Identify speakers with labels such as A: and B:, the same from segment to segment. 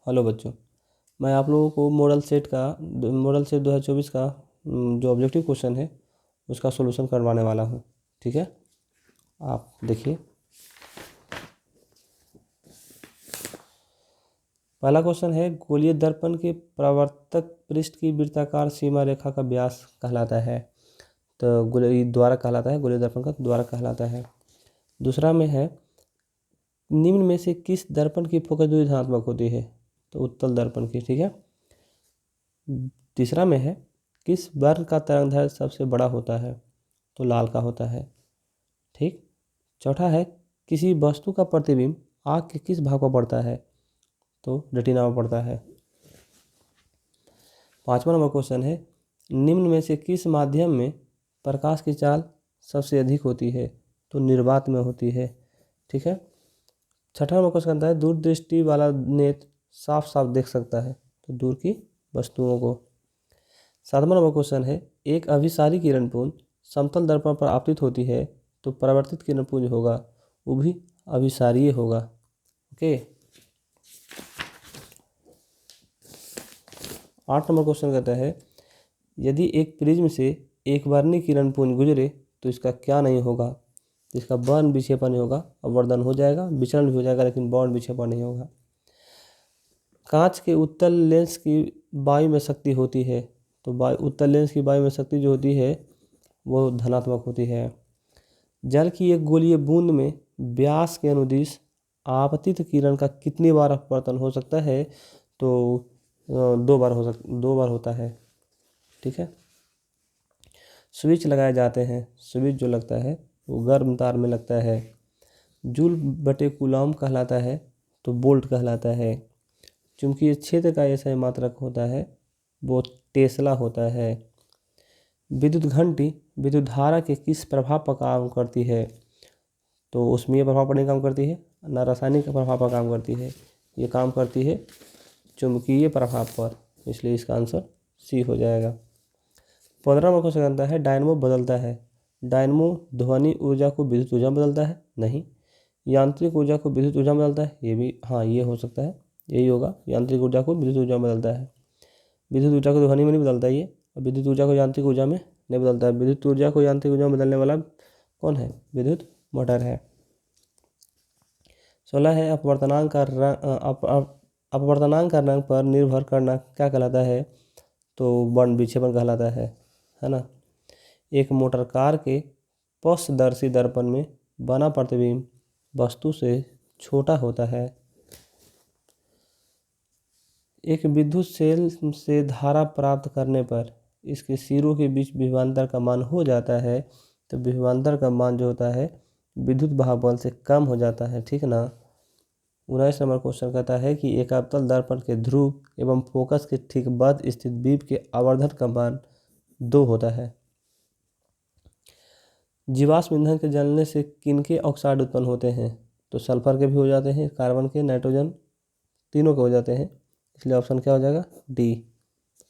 A: Hello बच्चों, मैं आप लोगों को मॉडल सेट 2024 का जो ऑब्जेक्टिव क्वेश्चन है उसका सॉल्यूशन करवाने वाला हूँ। ठीक है, आप देखिए। पहला क्वेश्चन है, गोलीय दर्पण के परावर्तक पृष्ठ की वृत्ताकार सीमा रेखा का व्यास कहलाता है। तो गोलीय द्वारक कहलाता है, गोलीय दर्पण का द्वारक कहलाता है। दूसरा में है, निम्न में से किस दर्पण की फोकस दूरी धनात्मक होती है? तो उत्तल दर्पण की। ठीक है। तीसरा में है, किस वर्ण का तरंगदैर्घ्य सबसे बड़ा होता है? तो लाल का होता है। ठीक। चौथा है, किसी वस्तु का प्रतिबिंब आँख के किस भाग पर पड़ता है? तो रेटिना में पड़ता है। पांचवा नंबर क्वेश्चन है, निम्न में से किस माध्यम में प्रकाश की चाल सबसे अधिक होती है? तो निर्वात में होती है। ठीक है। छठा नंबर क्वेश्चन आता है, दूरदृष्टि वाला नेत्र साफ साफ देख सकता है? तो दूर की वस्तुओं को। सातवां नंबर क्वेश्चन है, एक अभिसारी किरण पुंज समतल दर्पण पर आपतित होती है तो परावर्तित किरण पुंज होगा, वो भी अभिसारीय होगा। ओके। 8 नंबर क्वेश्चन कहता है, यदि एक प्रिज्म से एक वर्णी किरण पुंज गुजरे तो इसका क्या नहीं होगा? इसका वर्ण विक्षेपण नहीं होगा, अवर्धन हो जाएगा, विचलन भी हो जाएगा, लेकिन वर्ण विक्षेपण नहीं होगा। कांच के उत्तल लेंस की वायु में शक्ति होती है तो उत्तल लेंस की वायु में शक्ति जो होती है वो धनात्मक होती है। जल की एक गोलीय बूंद में व्यास के अनुदिश आपतित किरण का कितनी बार अपवर्तन हो सकता है? तो 2 बार होता है। ठीक है। स्विच लगाए जाते हैं, स्विच जो लगता है वो गर्म तार में लगता है। जूल बटे कूलॉम कहलाता है तो बोल्ट कहलाता है। चुंबकीय क्षेत्र का ऐसा मात्रक होता है वो टेस्ला होता है। विद्युत घंटी विद्युत धारा के किस प्रभाव पर काम करती है? तो ऊष्मीय प्रभाव पर नहीं काम करती है, ना रासायनिक प्रभाव पर काम करती है, ये काम करती है चुंबकीय प्रभाव पर, इसलिए इसका आंसर सी हो जाएगा। 15 नंबर क्वेश्चन आता है, डायनमो बदलता है। डायनमो ध्वनि ऊर्जा को विद्युत ऊर्जा में बदलता है? नहीं। यांत्रिक ऊर्जा को विद्युत ऊर्जा में बदलता है? ये भी हाँ, ये हो सकता है, यही होगा। यांत्रिक ऊर्जा को विद्युत ऊर्जा में बदलता है। विद्युत ऊर्जा को ध्वनि में नहीं बदलता ये, और विद्युत ऊर्जा को यांत्रिक ऊर्जा में नहीं बदलता है। विद्युत ऊर्जा को यांत्रिक ऊर्जा में बदलने वाला कौन है? विद्युत मोटर है। 16 है, अपवर्तनांक का रंग पर निर्भर करना क्या कहलाता है? तो वर्ण विक्षेपण कहलाता है ना। एक मोटर कार के पक्षदर्शी दर्पण में बना प्रतिबिंब वस्तु से छोटा होता है। एक विद्युत सेल से धारा प्राप्त करने पर इसके सिरों के बीच विभवांतर का मान हो जाता है, तो विभवांतर का मान जो होता है विद्युत बहाव बल से कम हो जाता है। ठीक ना। 19 नंबर क्वेश्चन कहता है कि एक अवतल दर्पण के ध्रुव एवं फोकस के ठीक बाद स्थित बीप के आवर्धन का मान 2 होता है। जीवाश्म ईंधन के जलने से किनके ऑक्साइड उत्पन्न होते हैं? तो सल्फर के भी हो जाते हैं, कार्बन के, नाइट्रोजन, तीनों के हो जाते हैं, इसलिए ऑप्शन क्या हो जाएगा? डी।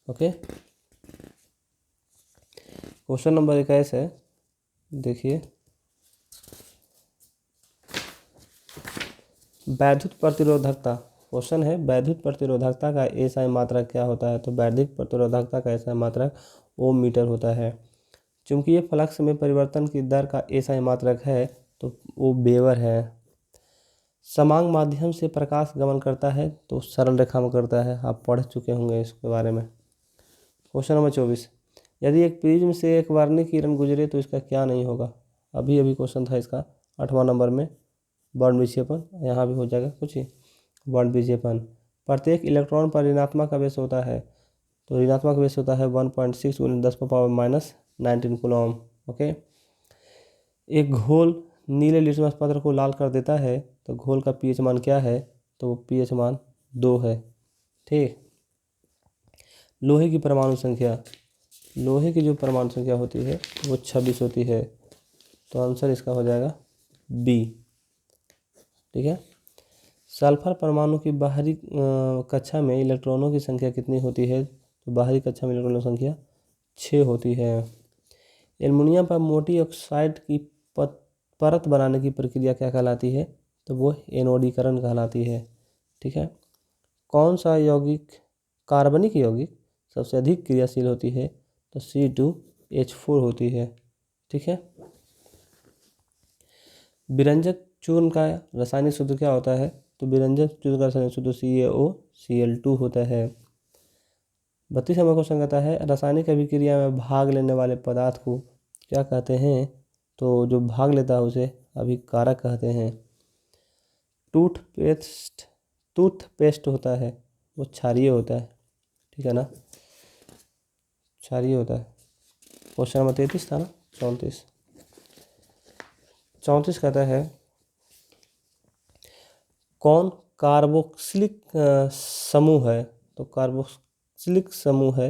A: ओके। क्वेश्चन नंबर 21 है, देखिए। वैद्युत प्रतिरोधकता क्वेश्चन है, वैद्युत प्रतिरोधकता का एसआई मात्रक क्या होता है? तो वैद्युत प्रतिरोधकता का एसआई मात्रक ओम मीटर होता है। चुंबकीय फ्लक्स में परिवर्तन की दर का एसआई मात्रक है तो वो वेबर है। समांग माध्यम से प्रकाश गमन करता है तो सरल रेखा में करता है, आप पढ़ चुके होंगे इसके बारे में। क्वेश्चन नंबर 24, यदि एक प्रिज्म से एक वर्णी किरण गुजरे तो इसका क्या नहीं होगा? अभी क्वेश्चन था इसका 8वां नंबर में, वर्ण विक्षेपण। यहाँ भी हो जाएगा कुछ ही, वर्ण विक्षेपण। प्रत्येक इलेक्ट्रॉन पर ऋणात्मक आवेश होता है, तो ऋणात्मक आवेश होता है 1.6 × 10⁻⁻19 कूलॉम। ओके। एक घोल नीले लिटमस पत्र को लाल कर देता है तो घोल का पीएच मान क्या है? तो पीएच मान 2 है। ठीक। लोहे की परमाणु संख्या, लोहे की जो परमाणु संख्या होती है वो 26 होती है, तो आंसर इसका हो जाएगा बी। ठीक है। सल्फर परमाणु की बाहरी कक्षा में इलेक्ट्रॉनों की संख्या कितनी होती है? तो बाहरी कक्षा में इलेक्ट्रॉनों की संख्या 6 होती है। एल्युमिनियम पर मोटी ऑक्साइड की परत बनाने की प्रक्रिया क्या कहलाती है? तो वो एनोडीकरण कहलाती है। ठीक है। कौन सा यौगिक, कार्बनिक यौगिक सबसे अधिक क्रियाशील होती है? तो C2H4 होती है। ठीक है। विरंजक चूर्ण का रासायनिक सूत्र क्या होता है? तो विरंजक चूर्ण का रासायनिक सूत्र CaOCl2 होता है। 32 नंबर क्वेश्चन कहता है रासायनिक अभिक्रिया में भाग लेने वाले पदार्थ को क्या कहते हैं? तो जो भाग लेता है उसे अभिकारक कहते हैं। टूथपेस्ट होता है वो क्षारीय होता है। ठीक है ना, क्षारीय होता है। क्वेश्चन नंबर 33 था ना, 34 कहता है कौन कार्बोक्सिलिक समूह है? तो कार्बोक्सिलिक समूह है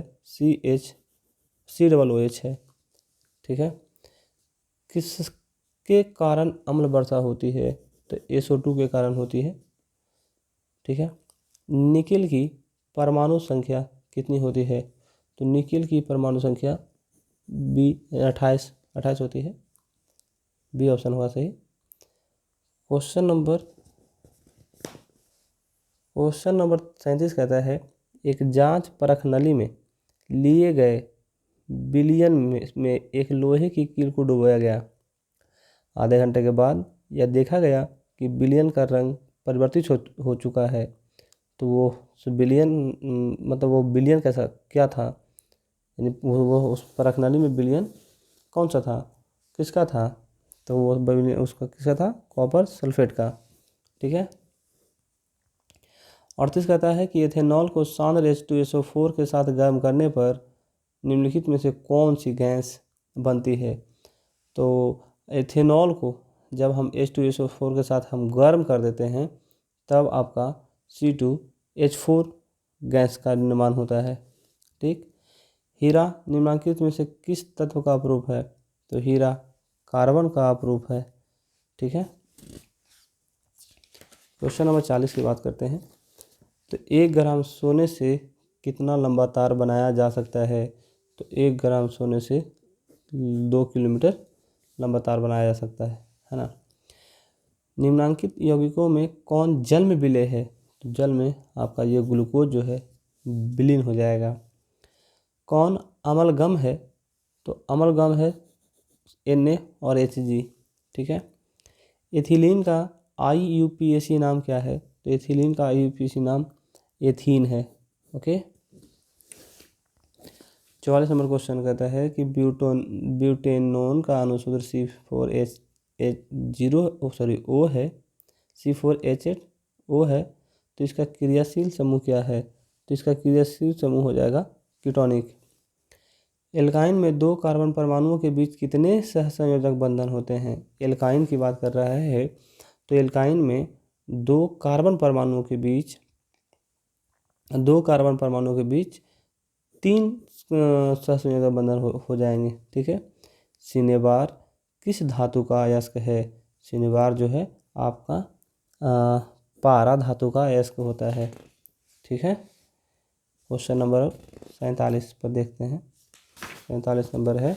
A: COOH है। ठीक है। किसके कारण अम्ल वर्षा होती है? तो SO2 के कारण होती है। ठीक है। निकेल की परमाणु संख्या कितनी होती है? तो निकेल की परमाणु संख्या 28 होती है। बी ऑप्शन होगा सही। क्वेश्चन नंबर 37 कहता है एक जांच परख नली में लिए गए विलयन में एक लोहे की कील को डुबोया गया। आधे घंटे के बाद यह देखा गया कि विलयन का रंग परिवर्तित हो चुका है। तो वो विलयन मतलब वो विलयन कैसा क्या था? यानी वो उस परख नली में विलयन कौन सा था, किसका था? तो वो उसका किसका था? कॉपर सल्फेट का। ठीक है। 38 कहता है कि एथेनॉल को सांद्र H2SO4 के साथ गर्म करने पर निम्नलिखित में से कौन सी गैस बनती है? तो एथेनॉल को जब हम H2SO4 के साथ हम गर्म कर देते हैं तब आपका C2H4 गैस का निर्माण होता है। ठीक। हीरा निम्नलिखित में से किस तत्व का अपरूप है? तो हीरा कार्बन का अपरूप है। ठीक है। क्वेश्चन नंबर 40 की बात करते हैं। तो 1 ग्राम सोने से कितना लंबा तार बनाया जा सकता है? तो 1 ग्राम सोने से 2 किलोमीटर लंबा तार बनाया जा सकता है ना। निम्नांकित यौगिकों में कौन जल में विलय है? तो जल में आपका ये ग्लूकोज जो है विलीन हो जाएगा। कौन अम्लगम है? तो अम्लगम है Na और Hg। ठीक है। एथिलीन का IUPAC नाम क्या है? तो एथिलीन का IUPAC नाम एथीन है। ओके। 44 नंबर क्वेश्चन कहता है कि ब्यूटेनोन का अणुसूत्र O है, C4H8O है। तो इसका क्रियाशील समूह क्या है? तो इसका क्रियाशील समूह हो जाएगा कीटोनिक। एल्काइन में 2 कार्बन परमाणुओं के बीच कितने सहसंयोजक बंधन होते हैं? एल्काइन की बात कर रहा है तो एल्काइन में 2 कार्बन परमाणुओं के बीच 3 सहसंयोजक बंधन हो जाएंगे। ठीक है। सिनेबार किस धातु का अयस्क है? सिनेबार जो है आपका पारा धातु का अयस्क होता है। ठीक है। क्वेश्चन नंबर 47 पर देखते हैं। 47 नंबर है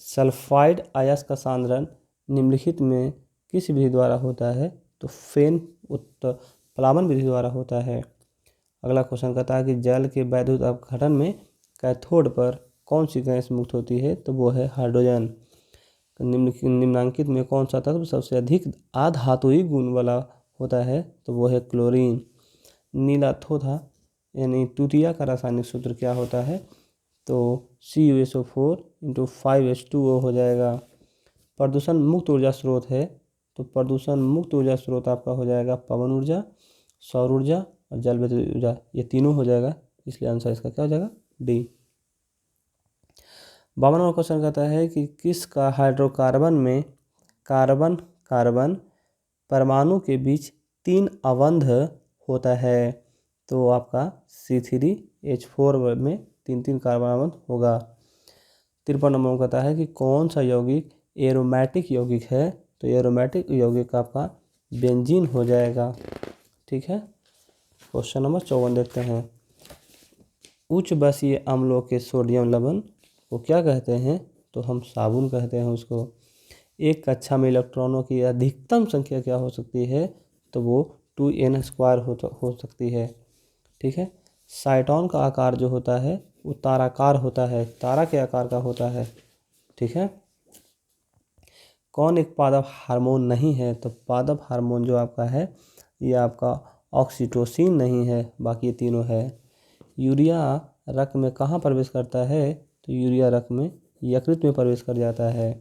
A: सल्फाइड अयस्क का सांद्रण निम्नलिखित में किस विधि द्वारा होता है? तो फेन उत्प्लावन विधि द्वारा होता है। अगला क्वेश्चन कहता है कि जल के वैद्युत अपघटन में कैथोड पर कौन सी गैस मुक्त होती है? तो वो है हाइड्रोजन। निम्नांकित में कौन सा तत्व सबसे अधिक अधातुई गुण वाला होता है? तो वो है क्लोरीन। नीला थोथा यानी तूतिया का रासायनिक सूत्र क्या होता है? तो CuSO4 × 5H2O हो जाएगा। प्रदूषण मुक्त ऊर्जा स्रोत है तो प्रदूषण मुक्त ऊर्जा स्रोत आपका हो जाएगा पवन ऊर्जा, सौर ऊर्जा और जल विद्युत ऊर्जा, ये तीनों हो जाएगा। इसलिए आंसर इसका क्या हो जाएगा? डी। 52 नंबर क्वेश्चन कहता है कि किस का हाइड्रोकार्बन में कार्बन कार्बन परमाणु के बीच 3 अवंध होता है? तो आपका C3H4 में 3 कार्बन अवंध होगा। 53 नंबर में कहता है कि कौन सा यौगिक एरोमेटिक यौगिक है? तो एरोमेटिक यौगिक आपका बेंजीन हो जाएगा। ठीक है। क्वेश्चन नंबर 54 देखते हैं। उच्च बसीय अम्लों के सोडियम लवण को क्या कहते हैं? तो हम साबुन कहते हैं उसको। एक कक्षा में इलेक्ट्रॉनों की अधिकतम संख्या क्या हो सकती है? तो वो 2n² हो सकती है। ठीक है। साइटोन का आकार जो होता है वो ताराकार होता है, तारा के आकार का होता है, ठीक है। कौन एक पादप हार्मोन नहीं है? तो पादप हार्मोन जो आपका है ये आपका ऑक्सीटोसिन नहीं है, बाकी ये तीनों है। यूरिया रक्त में कहाँ प्रवेश करता है? तो यूरिया रक्त में यकृत में प्रवेश कर जाता है।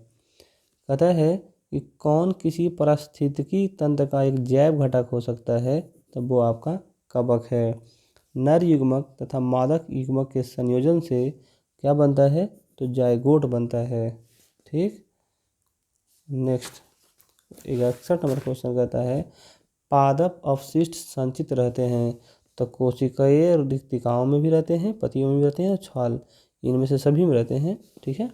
A: कहता है कि कौन किसी पारिस्थितिकी तंत्र का एक जैव घटक हो सकता है? तो वो आपका कवक है। नर युग्मक तथा मादक युग्मक के संयोजन से क्या बनता है? तो जाइगोट बनता है, ठीक। नेक्स्ट 61 नंबर क्वेश्चन कहता है पादप अवशिष्ट संचित रहते हैं। तो कोशिकीय रिक्तिकाओं में भी रहते हैं, पत्तियों में भी रहते हैं और छाल, इनमें से सभी में रहते हैं, ठीक है।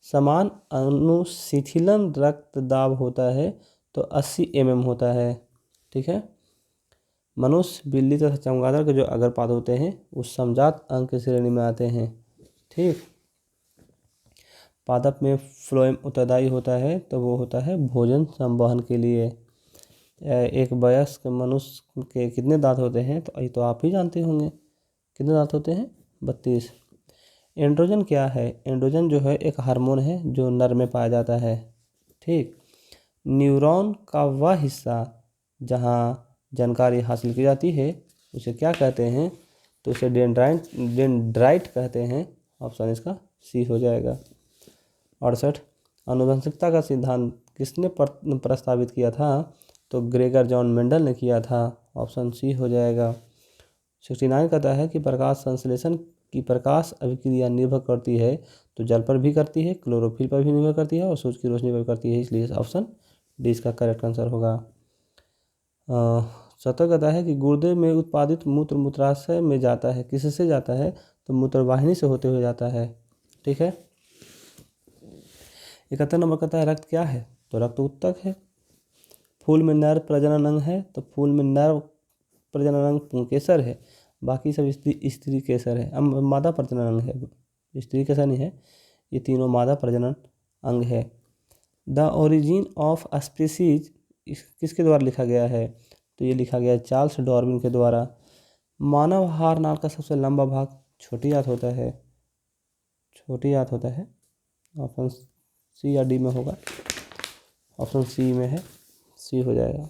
A: समान अनुशिथिलन रक्त दाब होता है तो 80 mm होता है, ठीक है। मनुष्य, बिल्ली तथा चमगादड़ के जो अग्रपाद होते हैं वो समजात अंग की श्रेणी में आते हैं, ठीक। पादप में फ्लोएम उत्तरदायी होता है तो वो होता है भोजन संवहन के लिए। एक वयस्क मनुष्य के कितने दांत होते हैं? तो ये तो आप ही जानते होंगे, कितने दांत होते हैं? 32। एंड्रोजन क्या है? एंड्रोजन जो है एक हार्मोन है जो नर में पाया जाता है, ठीक। न्यूरॉन का वह हिस्सा जहाँ जानकारी हासिल की जाती है उसे क्या कहते हैं? तो उसे डेंड्राइट कहते हैं। ऑप्शन इसका सी हो जाएगा। 68 आनुवंशिकता का सिद्धांत किसने प्रस्तावित किया था? तो ग्रेगर जॉन मेंडल ने किया था। ऑप्शन सी हो जाएगा। 69 कहता है कि प्रकाश संश्लेषण की प्रकाश अभिक्रिया निर्भर करती है, तो जल पर भी करती है, क्लोरोफिल पर भी निर्भर करती है और सूर्य की रोशनी पर भी करती है, इसलिए ऑप्शन डी इसका करेक्ट आंसर होगा। 70 कहता है कि गुर्दे में उत्पादित मूत्र मूत्राशय में जाता है, किससे जाता है? तो मूत्रवाहिनी से होते हुए जाता है, ठीक है। 71 नंबर कहता है रक्त क्या है? तो रक्त उत्तक है। फूल में नर प्रजनन अंग है, तो फूल में नर प्रजनन अंग पुंकेसर है, बाकी सब स्त्री केसर है, मादा प्रजनन अंग है, स्त्री केसर नहीं है, ये तीनों मादा प्रजनन अंग है। द ओरिजिन ऑफ स्पीसीज किसके द्वारा लिखा गया है? तो ये लिखा गया है चार्ल्स डार्विन के द्वारा। मानव हार नाल का सबसे लंबा भाग छोटी आंत होता है, छोटी आंत होता है। ऑप्शन सी या डी में होगा, ऑप्शन सी में है, सी हो जाएगा।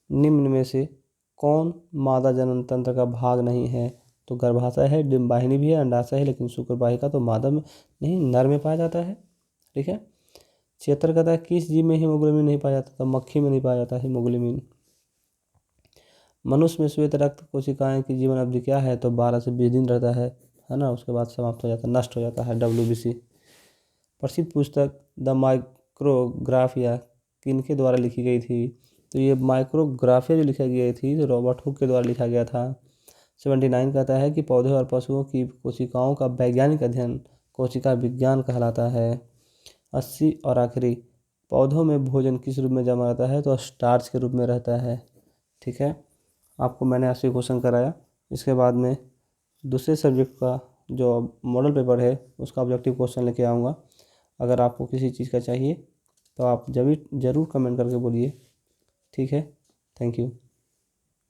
A: निम्न में से कौन मादा जनन तंत्र का भाग नहीं है? तो गर्भाशय है, डिंबाहिनी भी है, अंडाशय है, लेकिन शुक्रवाहिका तो मादा में नहीं नर में पाया जाता है, ठीक है। 76 कहता है किस जीव में हीमोग्लोबिन नहीं पाया जाता? तो मक्खी में नहीं पाया जाता हीमोग्लोबिन। मनुष्य में श्वेत रक्त कोशिकाएं की जीवन अवधि क्या है? तो 12 से 20 दिन रहता है ना, उसके बाद समाप्त हो जाता है, नष्ट हो जाता है, WBC। प्रसिद्ध पुस्तक द माइक्रोग्राफिया किनके द्वारा लिखी गई थी? तो ये माइक्रोग्राफिया जो लिखी गई थी तो रॉबर्ट हुक के द्वारा लिखा गया था। 79 कहता है कि पौधे और पशुओं की कोशिकाओं का वैज्ञानिक अध्ययन कोशिका विज्ञान कहलाता है। 80 और आखिरी, पौधों में भोजन किस रूप में जमा रहता है? तो स्टार्च के रूप में रहता है, ठीक है। आपको मैंने 80 क्वेश्चन कराया। इसके बाद में दूसरे सब्जेक्ट का जो मॉडल पेपर है उसका ऑब्जेक्टिव क्वेश्चन लेके आऊँगा। अगर आपको किसी चीज़ का चाहिए तो आप जरूर कमेंट करके बोलिए, ठीक है। Thank you.